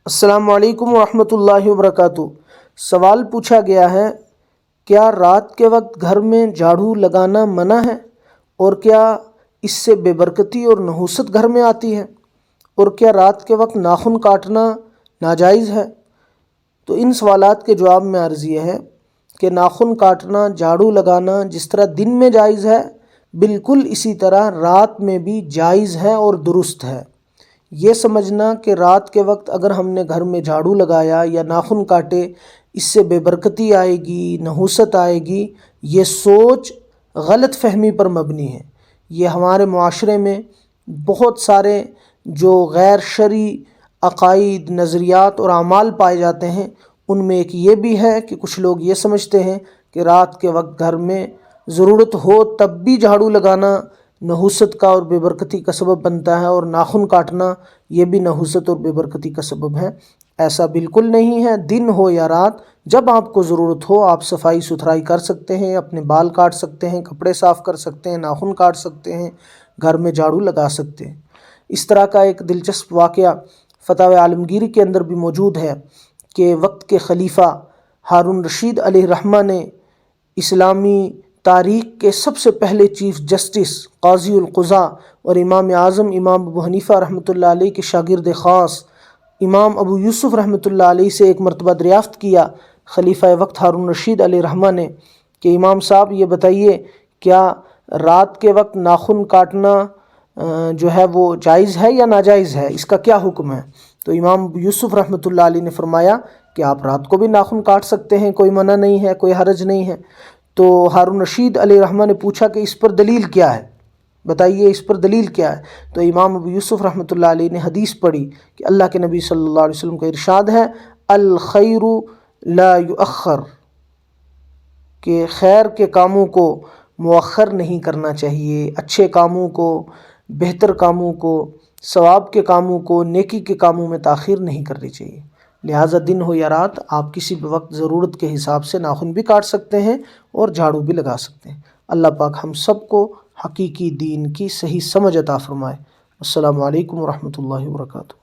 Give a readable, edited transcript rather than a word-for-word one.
السلام علیکم ورحمۃ اللہ وبرکاتہ۔ سوال پوچھا گیا ہے، کیا رات کے وقت گھر میں جھاڑو لگانا منع ہے؟ اور کیا اس سے بے برکتی اور نحوست گھر میں آتی ہے؟ اور کیا رات کے وقت ناخن کاٹنا ناجائز ہے؟ تو ان سوالات کے جواب میں عرض یہ ہے کہ ناخن کاٹنا، جھاڑو لگانا جس طرح دن میں جائز ہے، بالکل اسی طرح رات میں بھی جائز ہے اور درست ہے۔ یہ سمجھنا کہ رات کے وقت اگر ہم نے گھر میں جھاڑو لگایا یا ناخن کاٹے اس سے بے برکتی آئے گی، نحوست آئے گی، یہ سوچ غلط فہمی پر مبنی ہے۔ یہ ہمارے معاشرے میں بہت سارے جو غیر شرعی عقائد، نظریات اور اعمال پائے جاتے ہیں، ان میں ایک یہ بھی ہے کہ کچھ لوگ یہ سمجھتے ہیں کہ رات کے وقت گھر میں ضرورت ہو تب بھی جھاڑو لگانا نحوست کا اور بے برکتی کا سبب بنتا ہے، اور ناخن کاٹنا یہ بھی نحوست اور بے برکتی کا سبب ہے۔ ایسا بالکل نہیں ہے۔ دن ہو یا رات، جب آپ کو ضرورت ہو آپ صفائی ستھرائی کر سکتے ہیں، اپنے بال کاٹ سکتے ہیں، کپڑے صاف کر سکتے ہیں، ناخن کاٹ سکتے ہیں، گھر میں جھاڑو لگا سکتے ہیں۔ اس طرح کا ایک دلچسپ واقعہ فتاوی عالمگیری کے اندر بھی موجود ہے کہ وقت کے خلیفہ ہارون رشید علیہ الرحمہ نے اسلامی تاریخ کے سب سے پہلے چیف جسٹس، قاضی القضاء اور امام اعظم امام ابو حنیفہ رحمۃ اللہ علیہ کے شاگرد خاص امام ابو یوسف رحمۃ اللہ علیہ سے ایک مرتبہ دریافت کیا، خلیفہ وقت ہارون رشید علیہ الرحمہ نے، کہ امام صاحب یہ بتائیے کیا رات کے وقت ناخن کاٹنا جو ہے وہ جائز ہے یا ناجائز ہے؟ اس کا کیا حکم ہے؟ تو امام ابو یوسف رحمۃ اللہ علیہ نے فرمایا کہ آپ رات کو بھی ناخن کاٹ سکتے ہیں، کوئی منع نہیں ہے، کوئی حرج نہیں ہے۔ تو ہارون رشید علیہ الرحمہ نے پوچھا کہ اس پر دلیل کیا ہے؟ بتائیے اس پر دلیل کیا ہے؟ تو امام ابو یوسف رحمۃ اللہ علیہ نے حدیث پڑھی کہ اللہ کے نبی صلی اللہ علیہ وسلم کا ارشاد ہے، الخیر لا یؤخر، کہ خیر کے کاموں کو مؤخر نہیں کرنا چاہیے، اچھے کاموں کو، بہتر کاموں کو، ثواب کے کاموں کو، نیکی کے کاموں میں تاخیر نہیں کرنی چاہیے۔ لہٰذا دن ہو یا رات آپ کسی بھی وقت ضرورت کے حساب سے ناخن بھی کاٹ سکتے ہیں اور جھاڑو بھی لگا سکتے ہیں۔ اللہ پاک ہم سب کو حقیقی دین کی صحیح سمجھ عطا فرمائے۔ السلام علیکم ورحمۃ اللہ وبرکاتہ۔